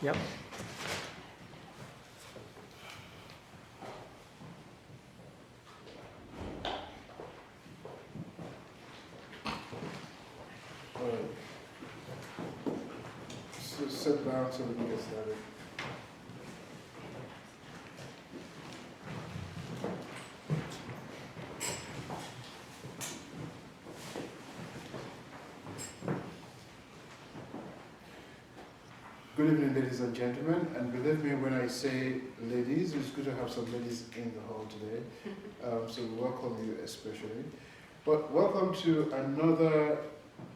Yep. So sit down so we can get started. Good evening, ladies and gentlemen, and believe me when I say ladies, it's good to have some ladies in the hall today, so we welcome you especially. But welcome to another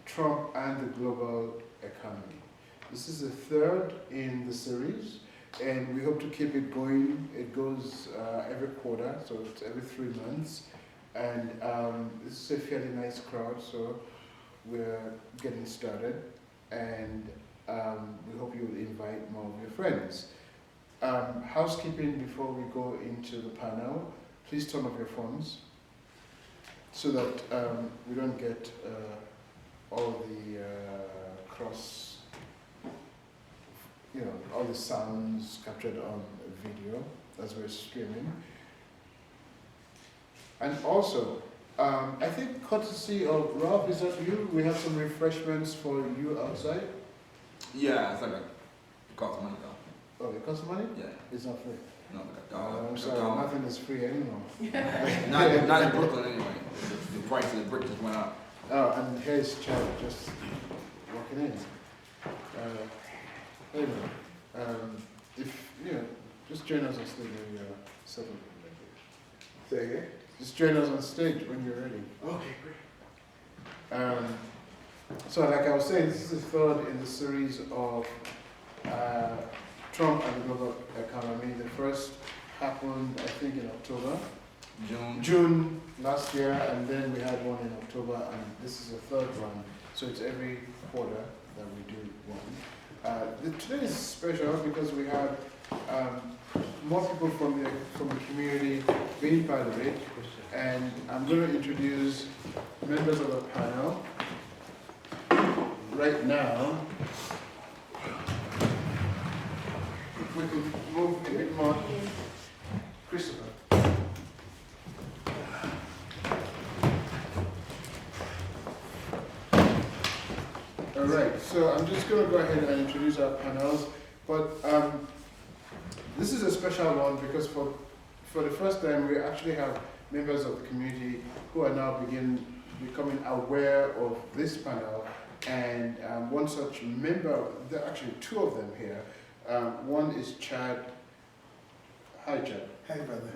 Trump and the Global Economy. This is the third in the series, and we hope to keep it going. It goes every quarter, so it's every 3 months, and this is a fairly nice crowd, so we're getting started, and we hope you will invite more of your friends. Housekeeping before we go into the panel, please turn off your phones so that we don't get all the all the sounds captured on video as we're streaming. And also, I think courtesy of Ralph, is that you? We have some refreshments for you outside. Yeah, it's like it costs money though. Oh, it costs money? Yeah. It's not free. No, I'm sorry, nothing is free anymore. not in Brooklyn anyway. The price of the brick just went up. Oh, and here's Chad just walking in. Anyway, if just join us on stage when you're settled. Say again? Just join us on stage when you're ready. Okay, great. So like I was saying, this is the third in the series of Trump and the Global Economy. The first happened, I think, in October. June last year, and then we had one in October, and this is the third one. So it's every quarter that we do one. Today is special because we have more people from the community being part of it, and I'm going to introduce members of the panel. Right now, if we could move a bit more. Christopher. All right, so I'm just going to go ahead and introduce our panels, but this is a special one because for the first time we actually have members of the community who are now becoming aware of this panel. And one such member, there are actually two of them here. One is Chad. Hi, Chad. Hi, brother.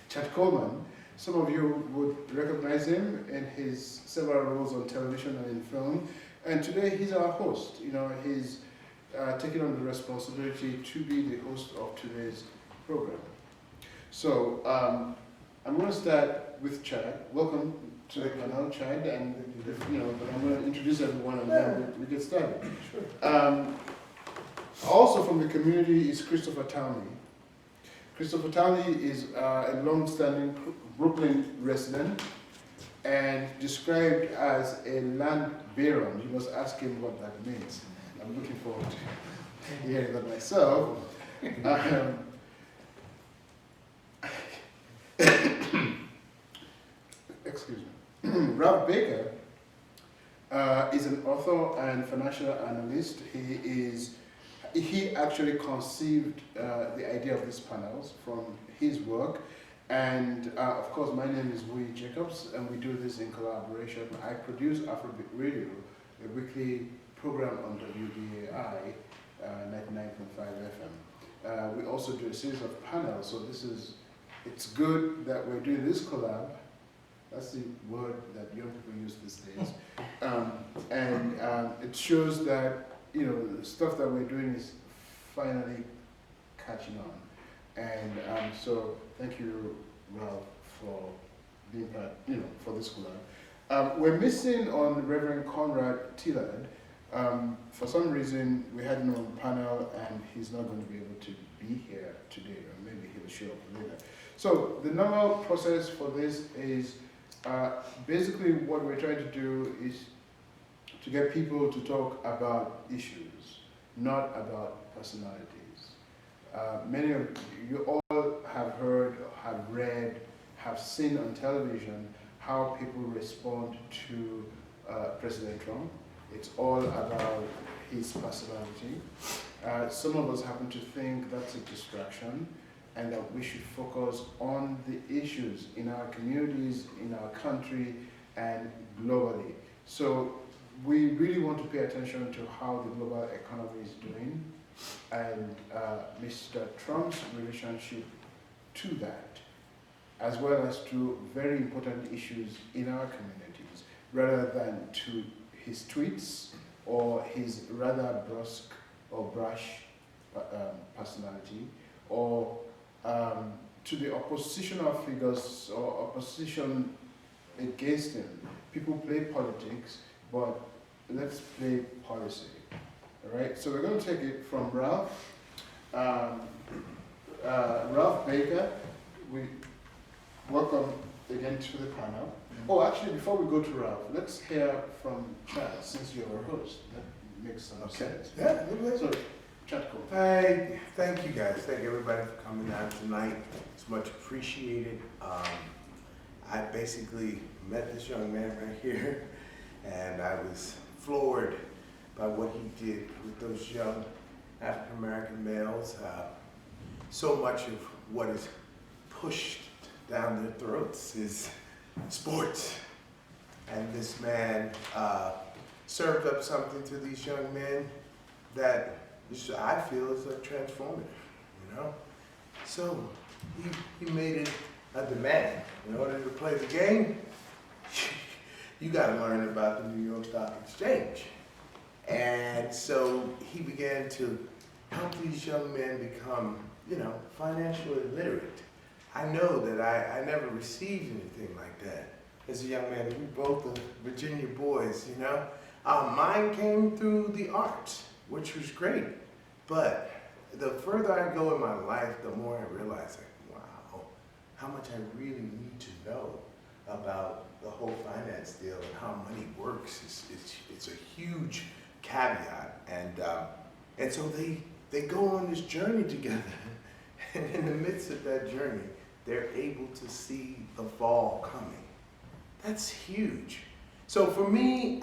Chad Coleman. Some of you would recognize him in his several roles on television and in film. And today he's our host. He's taking on the responsibility to be the host of today's program. So I'm going to start with Chad. Welcome to the panel, Chad, and but I'm going to introduce everyone and then we get started. Sure. Also from the community is Christopher Townley. Christopher Townley is a long-standing Brooklyn resident and described as a land baron. You must ask him what that means. I'm looking forward to hearing that myself. Excuse me. Ralph Baker is an author and financial analyst. He actually conceived the idea of these panels from his work. And of course, my name is Wuyi Jacob, and we do this in collaboration. I produce Afrobeat Radio, a weekly program on WBAI 99.5 FM. We also do a series of panels, so it's good that we're doing this collab. That's the word that young people use these days. And it shows that, the stuff that we're doing is finally catching on. And so thank you, Ralph, for being part, for this collab. We're missing on Reverend Conrad Tillard. For some reason, we had him on the panel, and he's not going to be able to be here today, or maybe he'll show up later. So the normal process for this is basically what we're trying to do is to get people to talk about issues, not about personalities. Many of you all have heard, have read, have seen on television how people respond to President Trump. It's all about his personality. Some of us happen to think that's a distraction and that we should focus on the issues in our communities, in our country, and globally. So we really want to pay attention to how the global economy is doing and Mr. Trump's relationship to that, as well as to very important issues in our communities, rather than to his tweets or his rather brusque or brash personality, or to the oppositional figures or opposition against him. People play politics, but let's play policy. All right, so we're going to take it from Ralph. Ralph Baker, we welcome again to the panel. Oh, actually, before we go to Ralph, let's hear from Chad, since you're a host. That makes some sense. Yeah, So, Chad, go. Hey, thank you guys. Thank everybody for coming out tonight. It's much appreciated. I basically met this young man right here, and I was floored by what he did with those young African American males. So much of what is pushed down their throats is sports. And this man served up something to these young men that I feel is transformative, you know? So he made it a demand. In order to play the game, you gotta learn about the New York Stock Exchange. And so he began to help these young men become, you know, financially literate. I know that I never received anything like that as a young man. We both are Virginia boys, you know. Mine came through the arts, which was great. But the further I go in my life, the more I realize, like, wow, how much I really need to know about the whole finance deal and how money works. It's a huge caveat. And so they go on this journey together. And in the midst of that journey, they're able to see the fall coming. That's huge. So for me,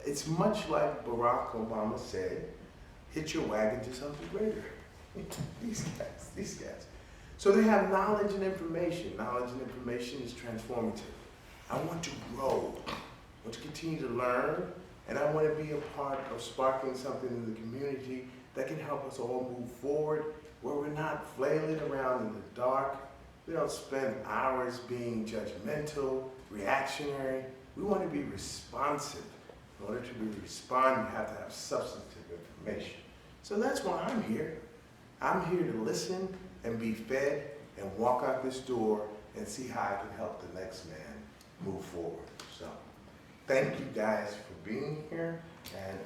it's much like Barack Obama said, hit your wagon to something greater. These guys. So they have knowledge and information. Knowledge and information is transformative. I want to grow. I want to continue to learn, and I want to be a part of sparking something in the community that can help us all move forward, where we're not flailing around in the dark. We don't spend hours being judgmental, reactionary. We want to be responsive. In order to respond, you have to have substantive information. So that's why I'm here. I'm here to listen and be fed and walk out this door and see how I can help the next man move forward. So thank you guys for being here. And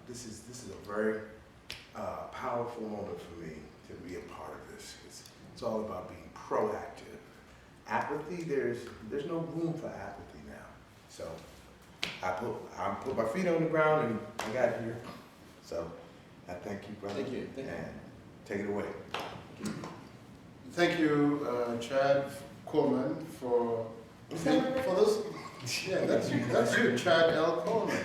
this is a very powerful moment for me to be a part of this. It's all about being proactive. Apathy, there's no room for apathy now. So I put my feet on the ground and I got here. So I thank you, brother. Thank you. And take it away. Thank you, Chad Coleman, for those. Yeah, that's you, Chad L. Coleman.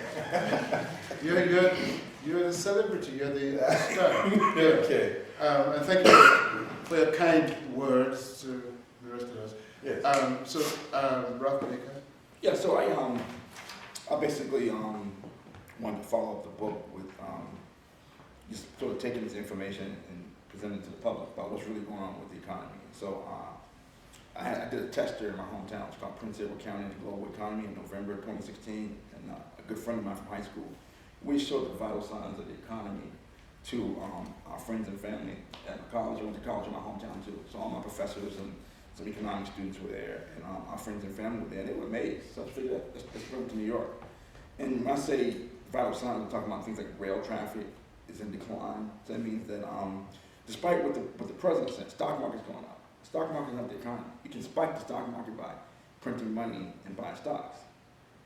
You're the celebrity. You're the star. Yeah. Okay. And thank you for your kind words to the rest of us. Yes. Ralph Baker. Yeah, so I basically wanted to follow up the book with just sort of taking this information and presenting it to the public about what's really going on with the economy. So I did a test here in my hometown. It's called Prince Edward County and the Global Economy in November 2016. And a good friend of mine from high school, we showed the vital signs of the economy to our friends and family at college. I went to college in my hometown too. So all my professors and some economics students were there, and our friends and family were there, and they were amazed. So I figured, let's go to New York. And when I say vital signs, I'm talking about things like rail traffic is in decline. So that means that despite what the president said, stock market's going up. The stock market's not the economy. You can spike the stock market by printing money and buying stocks.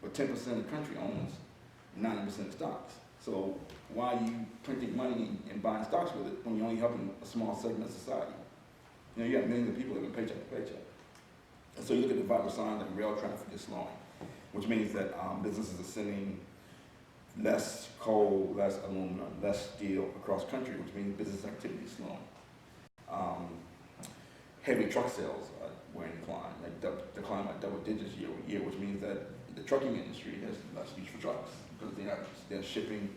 But 10% of the country owns 90% of stocks. So why are you printing money and buying stocks with it when you're only helping a small segment of society? You know, you have millions of people living paycheck to paycheck. And so you look at the vital signs like rail traffic is slowing, which means that businesses are sending less coal, less aluminum, less steel across country, which means business activity is slowing. Heavy truck sales were in decline, decline by double digits year over year, which means that the trucking industry has less use for trucks because they're shipping,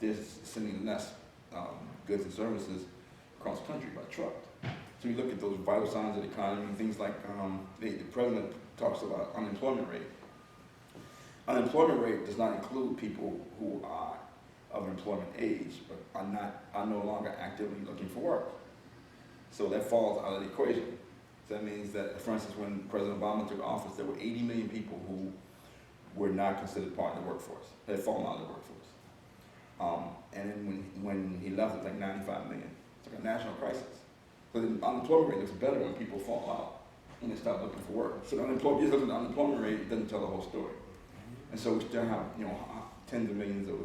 they're sending less goods and services across country by truck. So you look at those vital signs of the economy, things like the president talks about unemployment rate. Unemployment rate does not include people who are of employment age but are no longer actively looking for work. So that falls out of the equation. So that means that, for instance, when President Obama took office, there were 80 million people who were not considered part of the workforce. They had fallen out of the workforce. And then when he left, it was like 95 million. It's like a national crisis. So the unemployment rate looks better when people fall out and they start looking for work. So just looking at the unemployment rate, it doesn't tell the whole story. And so we still have, tens of millions of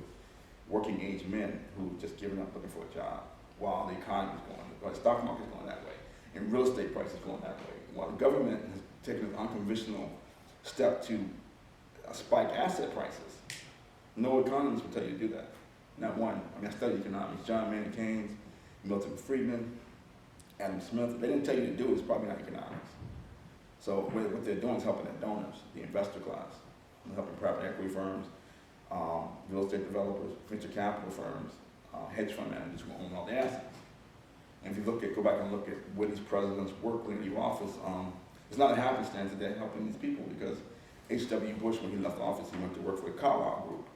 working age men who just given up looking for a job while the economy is going, while the stock market is going that way, and real estate prices going that way. While the government has taken an unconventional step to spike asset prices, no economist will tell you to do that. Not one. I mean, I studied economics. John Maynard Keynes, Milton Friedman, Adam Smith. They didn't tell you to do it. It's probably not economics. So what they're doing is helping their donors, the investor class. They're helping private equity firms, real estate developers, venture capital firms, hedge fund managers who own all the assets. And if you go back and look at where these presidents work when they leave office, it's not a happenstance that they're helping these people because H.W. Bush, when he left office, he went to work for the Carlyle Group,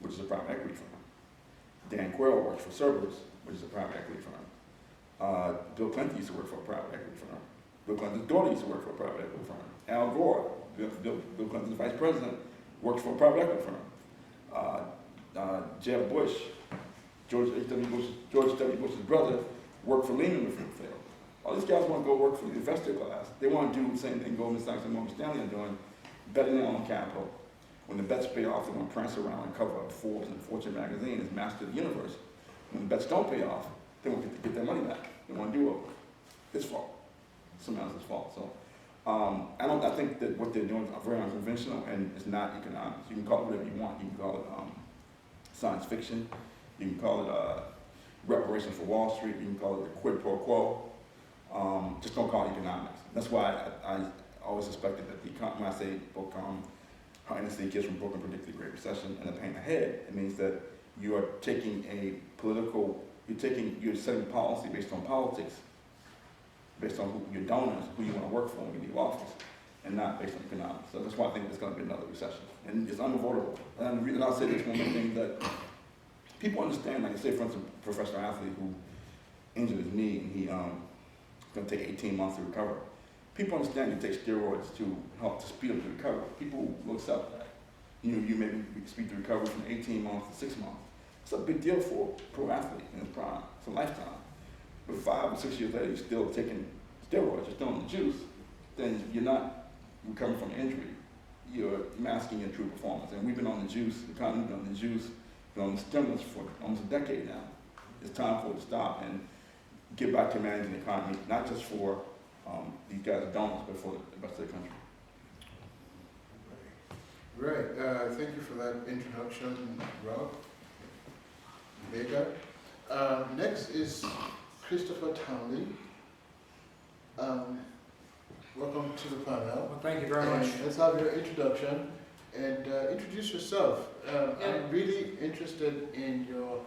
which is a private equity firm. Dan Quayle works for Cerberus, which is a private equity firm. Bill Clinton used to work for a private equity firm. Bill Clinton's daughter used to work for a private equity firm. Al Gore, Bill Clinton's vice president, works for a private equity firm. Jeb Bush, George W. Bush's brother, worked for Lehman before it failed. All these guys want to go work for the investor class. They want to do the same thing Goldman Sachs and Morgan Stanley are doing, betting their own capital. When the bets pay off, they're going to prance around and cover up Forbes and Fortune magazine as master of the universe. When the bets don't pay off, they won't get their money back. They want to do it. His fault. Someone else's fault. So I think that what they're doing is very unconventional and it's not economics. You can call it whatever you want. You can call it science fiction. You can call it reparations for Wall Street. You can call it the quid pro quo. Just don't call it economics. That's why I always suspected that when I say book, How Innocent Kids from Brooklyn Predicted the Great Recession and the Pain Ahead, it means that you are taking you're setting policy based on politics, based on your donors, who you want to work for when you leave office, and not based on economics. So that's why I think there's going to be another recession. And it's unavoidable. And I'll say this one more thing, that people understand, like I say, for instance, a professional athlete who injured his knee and he's going to take 18 months to recover. People understand you take steroids to help to speed up the recovery. People will accept that. You maybe speed the recovery from 18 months to 6 months. It's a big deal for a pro athlete in his prime. It's a lifetime. But 5 or 6 years later, you're still taking steroids, you're still on the juice, then you're not recovering from injury. You're masking your true performance. And we've been on the juice, the economy's been on the juice, been on the stimulus for almost a decade now. It's time for it to stop and get back to managing the economy, not just for these guys are donors, but for the rest of the country. Right. Thank you for that introduction, Rob Baker. Next is Christopher Townley. Welcome to the panel. Well, thank you very much. Let's have your introduction and introduce yourself. I'm really interested in your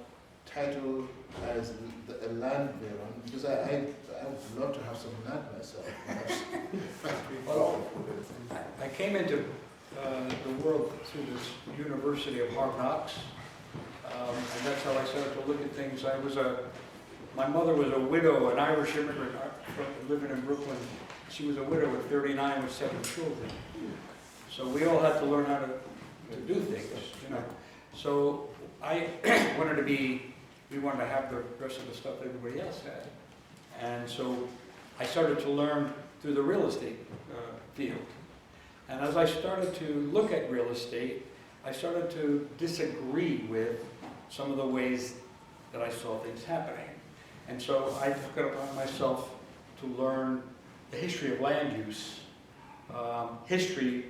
title as a land baron because I would love to have some land myself. Well, I came into the world through this University of Hard Knocks, and that's how I started to look at things. My mother was a widow, an Irish immigrant living in Brooklyn. She was a widow at 39 with 7 children. So we all had to learn how to do things, you know. So I we wanted to have the rest of the stuff that everybody else had. And so I started to learn through the real estate field. And as I started to look at real estate, I started to disagree with some of the ways that I saw things happening. And so I took it upon myself to learn the history of land use, history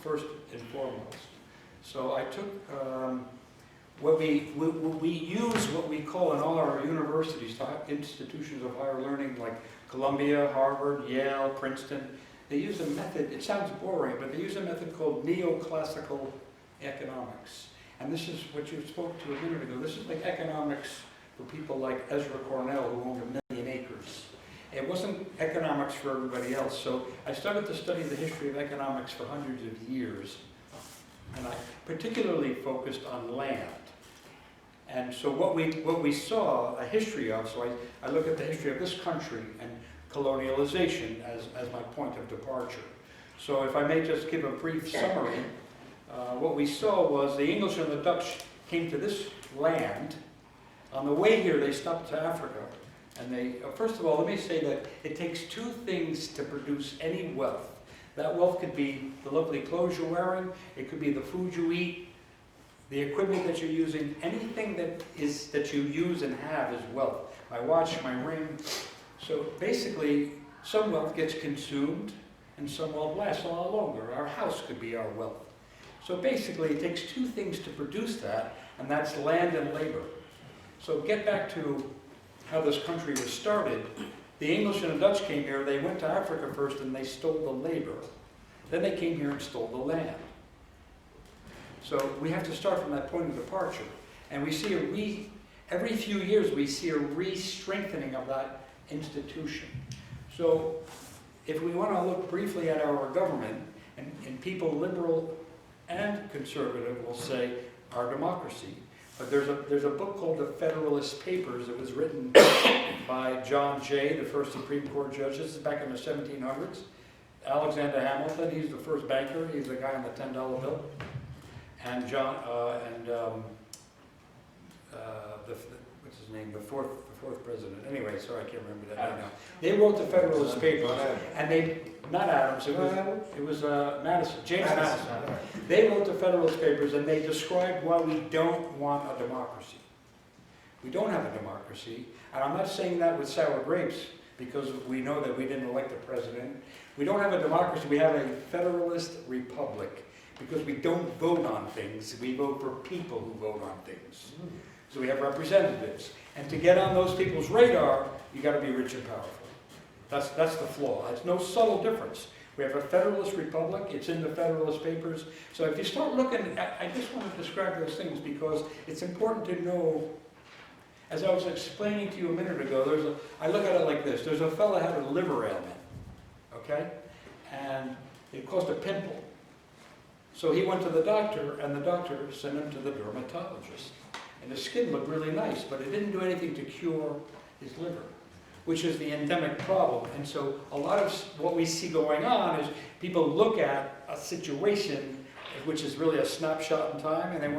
first and foremost. So I took we use what we call in all our universities, institutions of higher learning like Columbia, Harvard, Yale, Princeton. They use a method, it sounds boring, but they use a method called neoclassical economics. And this is what you spoke to a minute ago. This is like economics for people like Ezra Cornell who owned 1 million acres. It wasn't economics for everybody else. So I started to study the history of economics for hundreds of years. And I particularly focused on land. And so what we saw a history of, so I look at the history of this country and colonialization as my point of departure. So if I may just give a brief summary, what we saw was the English and the Dutch came to this land. On the way here, they stopped to Africa. And they, first of all, let me say that it takes two things to produce any wealth. That wealth could be the lovely clothes you're wearing, it could be the food you eat, the equipment that you're using, anything that you use and have is wealth. My watch, my ring. So basically, some wealth gets consumed and some wealth lasts a lot longer. Our house could be our wealth. So basically, it takes two things to produce that, and that's land and labor. So get back to how this country was started. The English and the Dutch came here, they went to Africa first and they stole the labor. Then they came here and stole the land. So we have to start from that point of departure. And we see every few years we see a re-strengthening of that institution. So if we want to look briefly at our government, and people liberal and conservative will say our democracy, but there's a book called The Federalist Papers. It was written by John Jay, the first Supreme Court judge. This is back in the 1700s. Alexander Hamilton, he's the first banker. He's the guy on the $10 bill. And what's his name? The fourth president. Anyway, sorry, I can't remember that right now. They wrote the Federalist Papers, and they, not Adams, it was Madison, James Madison. They wrote the Federalist Papers, and they described why we don't want a democracy. We don't have a democracy, and I'm not saying that with sour grapes, because we know that we didn't elect a president. We don't have a democracy, we have a Federalist Republic, because we don't vote on things, we vote for people who vote on things. So we have representatives. And to get on those people's radar, you got to be rich and powerful. That's the flaw. It's no subtle difference. We have a Federalist Republic. It's in the Federalist Papers. So if you start looking, I just want to describe those things because it's important to know. As I was explaining to you a minute ago, I look at it like this. There's a fellow had a liver ailment, okay? And it caused a pimple. So he went to the doctor, and the doctor sent him to the dermatologist. And his skin looked really nice, but it didn't do anything to cure his liver, which is the endemic problem. And so a lot of what we see going on is people look at a situation which is really a snapshot in time, and they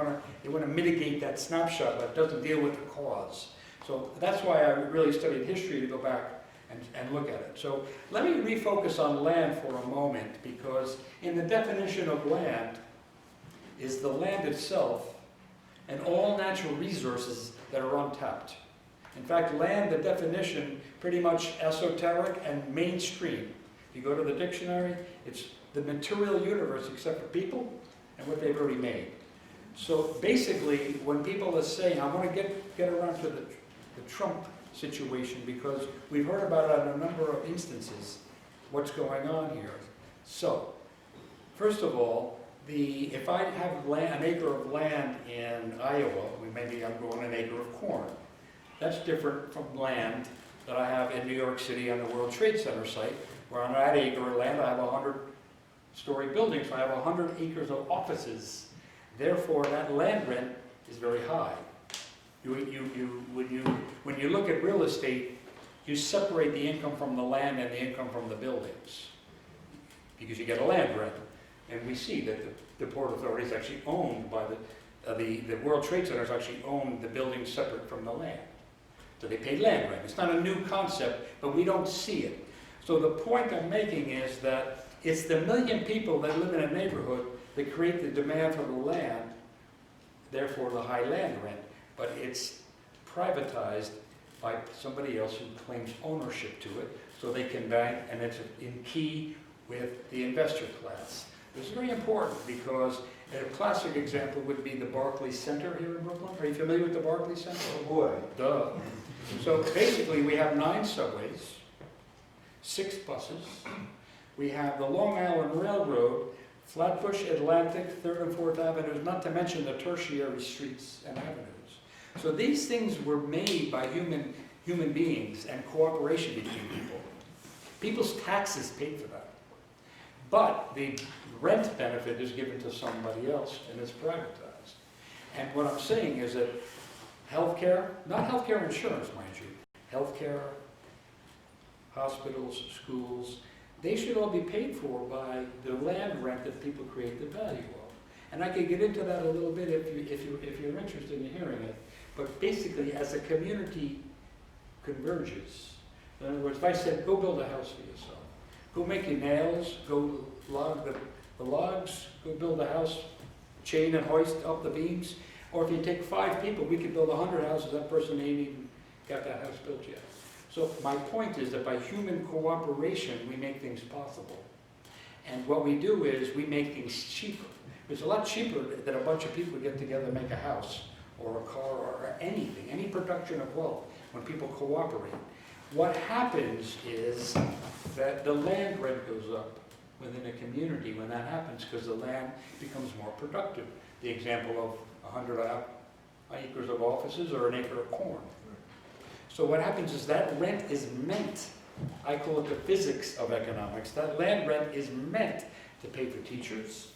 want to mitigate that snapshot, but it doesn't deal with the cause. So that's why I really studied history, to go back and look at it. So let me refocus on land for a moment, because in the definition of land is the land itself and all natural resources that are untapped. In fact, land, the definition, pretty much esoteric and mainstream. If you go to the dictionary, it's the material universe except for people and what they've already made. So basically, when people are saying, I want to get around to the Trump situation, because we've heard about it on a number of instances, what's going on here. So, first of all, if I have an acre of land in Iowa, maybe I'm growing an acre of corn. That's different from land that I have in New York City on the World Trade Center site, where on that acre of land I have 100-story buildings, so I have 100 acres of offices. Therefore, that land rent is very high. When you look at real estate, you separate the income from the land and the income from the buildings, because you get a land rent. And we see that the Port Authority is actually owned by the World Trade Center is actually owned the buildings separate from the land. So they pay land rent. It's not a new concept, but we don't see it. So the point I'm making is that it's the million people that live in a neighborhood that create the demand for the land, therefore the high land rent. but it's privatized by somebody else who claims ownership to it, so they can bank, and it's in key with the investor class. It's very important because a classic example would be the Barclays Center here in Brooklyn. Are you familiar with the Barclays Center? Oh boy. Duh. So basically, we have 9 subways, 6 buses. We have the Long Island Railroad, Flatbush, Atlantic, 3rd and 4th Avenues, not to mention the tertiary streets and avenues. So these things were made by human beings and cooperation between people. People's taxes paid for that. But the rent benefit is given to somebody else and it's privatized. And what I'm saying is that healthcare, not healthcare insurance, mind you, healthcare, hospitals, schools, they should all be paid for by the land rent that people create the value of. And I could get into that a little bit if you're interested in hearing it. But basically, as a community converges, in other words, if I said, go build a house for yourself, go make your nails, go log the logs, go build a house, chain and hoist up the beams, or if you take 5 people, we could build 100 houses, that person ain't even got that house built yet. So my point is that by human cooperation, we make things possible. And what we do is we make things cheaper. It's a lot cheaper that a bunch of people get together and make a house or a car or anything, any production of wealth, when people cooperate. What happens is that the land rent goes up within a community when that happens because the land becomes more productive. The example of 100 acres of offices or an acre of corn. So what happens is that rent is meant, I call it the physics of economics, that land rent is meant to pay for teachers,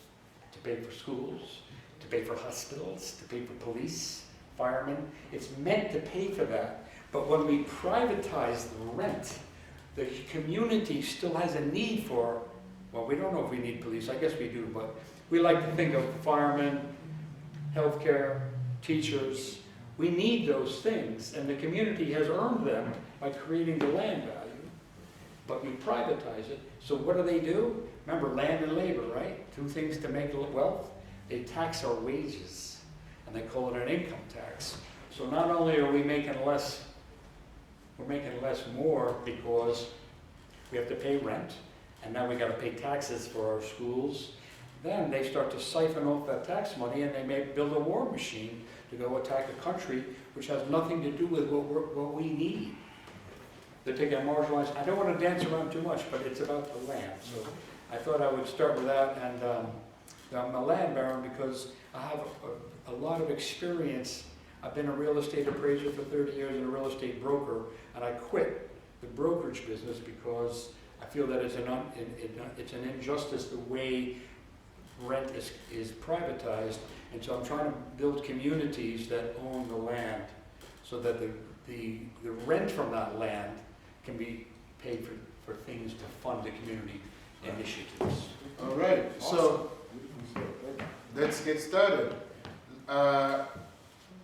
to pay for schools, to pay for hospitals, to pay for police, firemen. It's meant to pay for that. But when we privatize the rent, the community still has a need for, well, we don't know if we need police, I guess we do, but we like to think of firemen, healthcare, teachers. We need those things, and the community has earned them by creating the land value, but we privatize it. So what do? Remember, land and labor, right? 2 things to make wealth. They tax our wages, and they call it an income tax. So not only are we making less, we're making less more because we have to pay rent, and now we got to pay taxes for our schools. Then they start to siphon off that tax money, and they may build a war machine to go attack a country which has nothing to do with what we need. They're taking a marginalized, I don't want to dance around too much, but it's about the land. So I thought I would start with that, and I'm a land baron because I have a lot of experience. I've been a real estate appraiser for 30 years and a real estate broker, and I quit the brokerage business because I feel that it's an injustice the way rent is privatized, and so I'm trying to build communities that own the land so that the rent from that land can be paid for things to fund the community initiatives. All right, so let's get started. At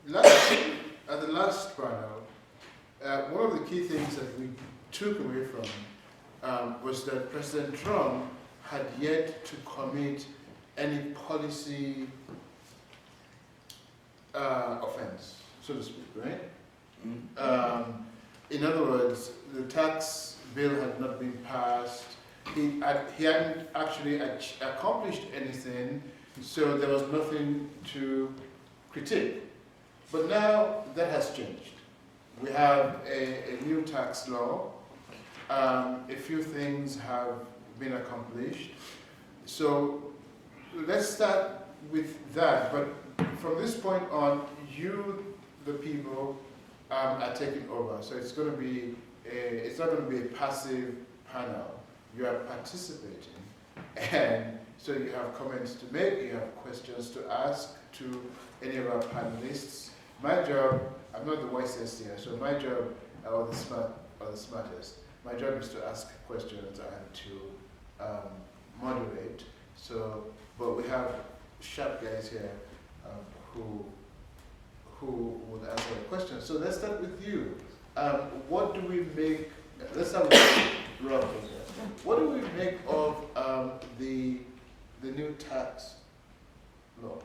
the last panel, one of the key things that we took away from was that President Trump had yet to commit any policy offense, so to speak, right? Mm-hmm. In other words, the tax bill had not been passed. He hadn't actually accomplished anything, so there was nothing to critique. But now that has changed. We have a new tax law. A few things have been accomplished. So let's start with that. But from this point on, you, the people, are taking over. So it's going to be it's not going to be a passive panel. You are participating, and so you have comments to make, you have questions to ask to any of our panelists. My job, I'm not the wisest here, so my job, or the smartest, my job is to ask questions and to moderate. So, but we have sharp guys here who would answer the questions. So let's start with you. What do we make? Let's start with Rob. What do we make of the new tax law?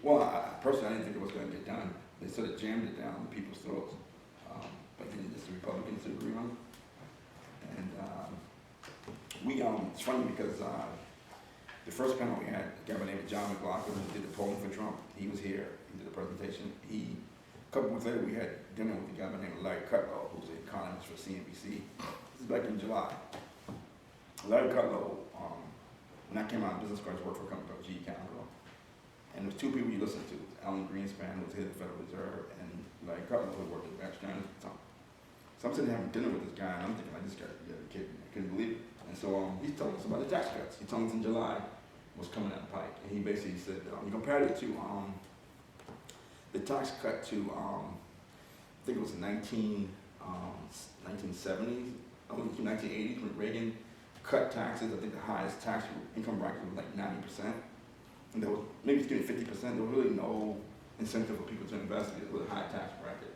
Well, personally, I didn't think it was going to get done. They said sort of jammed it down people's throats. But then just the Republicans to agree on. And it's funny because the first panel we had, a guy by the name of John McLaughlin, who did the polling for Trump. He was here. He did the presentation. A couple months later, we had dinner with a guy by the name of Larry Kudlow, who's an economist for CNBC. This is back in July. Larry Kudlow, when I came out of business school, I worked for a company called GE Capital. And there was two people you listened to, Alan Greenspan, who was head of the Federal Reserve, and Larry Kudlow, who worked at Batch Jones at the time. So I'm sitting having dinner with this guy, and I'm thinking, like, this guy, you gotta be kidding me. I couldn't believe it. And so he's telling us about the tax cuts. He told us in July was coming down the pike. And he basically said, he compared it to the tax cut to, I think it was 1970s, 1980s, when Reagan cut taxes. I think the highest tax income bracket was like 90%. And there was, maybe it's getting 50%. There was really no incentive for people to invest in it with a high tax bracket.